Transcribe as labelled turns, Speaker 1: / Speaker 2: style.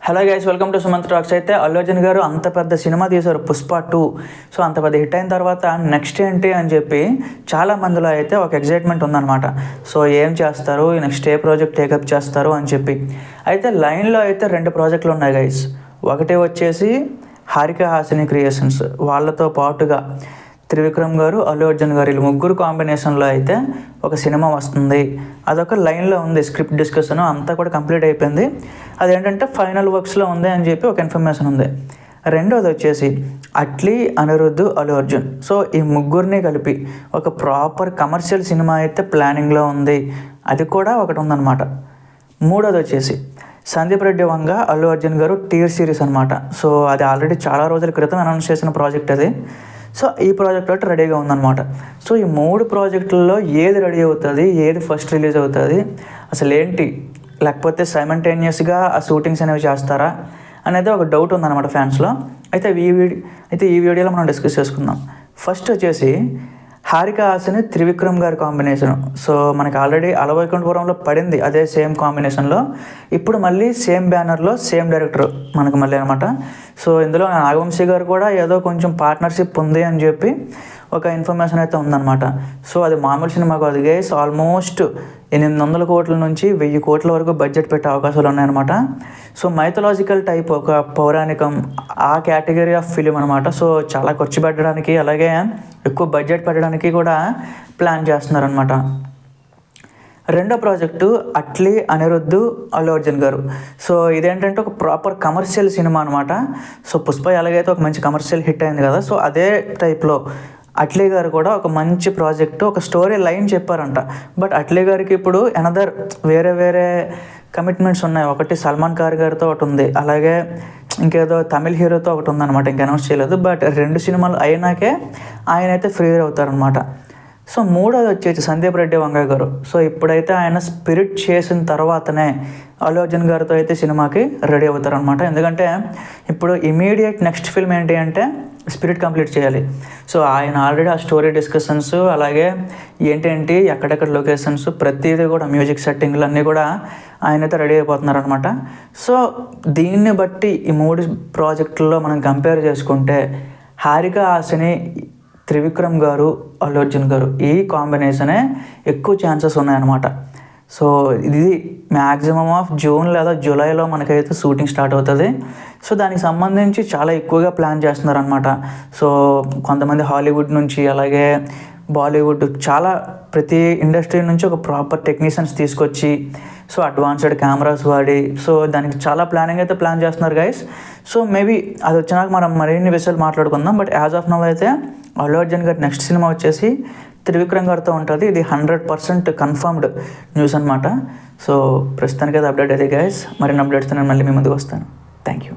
Speaker 1: Hello guys, welcome to Sumanth talks. అయితే అల్లు అర్జున్ గారు అంత పెద్ద సినిమా తీశారు, పుష్ప 2. సో అంత పెద్ద హిట్ అయిన తర్వాత నెక్స్ట్ ఏంటి అని చెప్పి చాలా మందిలో అయితే ఒక ఎగ్జైట్మెంట్ ఉందన్నమాట. సో ఏం చేస్తారు, నెక్స్ట్ ఏ ప్రాజెక్ట్ టేకప్ చేస్తారు అని చెప్పి. అయితే లైన్లో అయితే 2 ప్రాజెక్టులు ఉన్నాయి గైస్. ఒకటి వచ్చేసి హారిక హాసిని క్రియేషన్స్, వాళ్ళతో పాటుగా త్రివిక్రమ్ గారు, అల్లు అర్జున్ గారు, వీళ్ళు ముగ్గురు కాంబినేషన్లో అయితే ఒక సినిమా వస్తుంది. అదొక లైన్లో ఉంది. స్క్రిప్ట్ డిస్కషన్ అంతా కూడా కంప్లీట్ అయిపోయింది. అదేంటంటే ఫైనల్ వర్క్స్లో ఉంది అని చెప్పి ఒక ఇన్ఫర్మేషన్ ఉంది. రెండోది వచ్చేసి అట్లీ, అనిరుద్ధ్, అల్లు అర్జున్. సో ఈ ముగ్గురిని కలిపి ఒక ప్రాపర్ కమర్షియల్ సినిమా అయితే ప్లానింగ్లో ఉంది. అది కూడా ఒకటి ఉందన్నమాట. మూడోది వచ్చేసి సందీప్ రెడ్డి వంగ, అల్లు అర్జున్ గారు టీర్ సిరీస్ అనమాట. సో అది ఆల్రెడీ చాలా రోజుల క్రితం అనౌన్స్ చేసిన ప్రాజెక్ట్ అది. సో ఈ ప్రాజెక్ట్ ఒకటి రెడీగా ఉందన్నమాట. సో ఈ 3 ప్రాజెక్టుల్లో ఏది రెడీ అవుతుంది, ఏది ఫస్ట్ రిలీజ్ అవుతుంది, అసలు ఏంటి, లేకపోతే సైమల్టేనియస్గా ఆ షూటింగ్స్ అనేవి చేస్తారా అనేది ఒక డౌట్ ఉందన్నమాట ఫ్యాన్స్లో. అయితే ఈ వీడియోలో మనం డిస్కస్ చేసుకుందాం. ఫస్ట్ వచ్చేసి హారిక హాసిని త్రివిక్రమ్ గారి కాంబినేషన్. సో మనకి ఆల్రెడీ అలవైకుంఠపురంలో పడింది అదే సేమ్ కాంబినేషన్లో. ఇప్పుడు మళ్ళీ సేమ్ బ్యానర్లో సేమ్ డైరెక్టర్ మనకు మళ్ళీ అనమాట. సో ఇందులో నాగవంశీ గారు కూడా ఏదో కొంచెం పార్ట్నర్షిప్ ఉంది అని చెప్పి ఒక ఇన్ఫర్మేషన్ అయితే ఉందన్నమాట. సో అది మామూలు సినిమా కాదు గైస్. ఆల్మోస్ట్ 800 కోట్ల నుంచి 1000 కోట్ల వరకు బడ్జెట్ పెట్టే అవకాశాలు ఉన్నాయన్నమాట. సో మైథలాజికల్ టైప్, ఒక పౌరాణికం, ఆ కేటగిరీ ఆఫ్ ఫిలిం అనమాట. సో చాలా ఖర్చు పెట్టడానికి, అలాగే ఎక్కువ బడ్జెట్ పెట్టడానికి కూడా ప్లాన్ చేస్తున్నారనమాట. రెండో ప్రాజెక్టు అట్లీ, అనిరుద్ధ్, అల్లు అర్జున్ గారు. సో ఇదేంటంటే ఒక ప్రాపర్ కమర్షియల్ సినిమా అనమాట. సో పుష్ప ఎలాగైతే ఒక మంచి కమర్షియల్ హిట్ అయింది కదా, సో అదే టైప్లో అట్లీ గారు కూడా ఒక మంచి ప్రాజెక్టు, ఒక స్టోరీ లైన్ చెప్పారంట. బట్ అట్లీ గారికి ఇప్పుడు అనదర్ వేరే కమిట్మెంట్స్ ఉన్నాయి. ఒకటి సల్మాన్ ఖాన్ గారితో ఒకటి ఉంది, అలాగే ఇంకేదో తమిళ్ హీరోతో ఒకటి ఉందన్నమాట. ఇంకా అనౌన్స్ చేయలేదు. బట్ 2 సినిమాలు అయినాకే ఆయన అయితే ఫ్రీ అవుతారనమాట. సో మూడోది వచ్చేసి సందీప్ రెడ్డి వంగ గారు. సో ఇప్పుడైతే ఆయన స్పిరిట్ చేసిన తర్వాతనే అల్లు అర్జున్ గారితో అయితే సినిమాకి రెడీ అవుతారనమాట. ఎందుకంటే ఇప్పుడు ఇమీడియట్ నెక్స్ట్ ఫిల్మ్ ఏంటి అంటే స్పిరిట్ కంప్లీట్ చేయాలి. సో ఆయన ఆల్రెడీ ఆ స్టోరీ డిస్కషన్స్, అలాగే ఏంటేంటి ఎక్కడెక్కడ లొకేషన్స్, ప్రతిదీ కూడా మ్యూజిక్ సెట్టింగ్లు అన్నీ కూడా ఆయన అయితే రెడీ అయిపోతున్నారనమాట. సో దీన్ని బట్టి ఈ 3 ప్రాజెక్టుల్లో మనం కంపేర్ చేసుకుంటే హారిక హాసిని, త్రివిక్రమ్ గారు, అల్లు అర్జున్ గారు, ఈ కాంబినేషనే ఎక్కువ ఛాన్సెస్ ఉన్నాయన్నమాట. సో ఇది మ్యాక్సిమం ఆఫ్ జూన్ లేదా జూలైలో మనకైతే షూటింగ్ స్టార్ట్ అవుతుంది. సో దానికి సంబంధించి చాలా ఎక్కువగా ప్లాన్ చేస్తున్నారనమాట. సో కొంతమంది హాలీవుడ్ నుంచి, అలాగే బాలీవుడ్, చాలా ప్రతి ఇండస్ట్రీ నుంచి ఒక ప్రాపర్ టెక్నీషియన్స్ తీసుకొచ్చి, సో అడ్వాన్స్డ్ కెమెరాస్ వాడి, సో దానికి చాలా ప్లానింగ్ అయితే ప్లాన్ చేస్తున్నారు గైస్. సో మేబీ అది వచ్చినాక మనం మరిన్ని విషయాలు మాట్లాడుకుందాం. బట్ యాజ్ ఆఫ్ నౌ అయితే అల్లు అర్జున్ గారి నెక్స్ట్ సినిమా వచ్చేసి త్రివిక్రమ్ గారితో ఉంటుంది. ఇది 100% కన్ఫర్మ్డ్ న్యూస్ అనమాట. సో ప్రస్తుతానికి అయితే అప్డేట్ అయితే గైస్. మరిన్ని అప్డేట్స్తో నేను మళ్ళీ మీ ముందుకు వస్తాను. Thank you.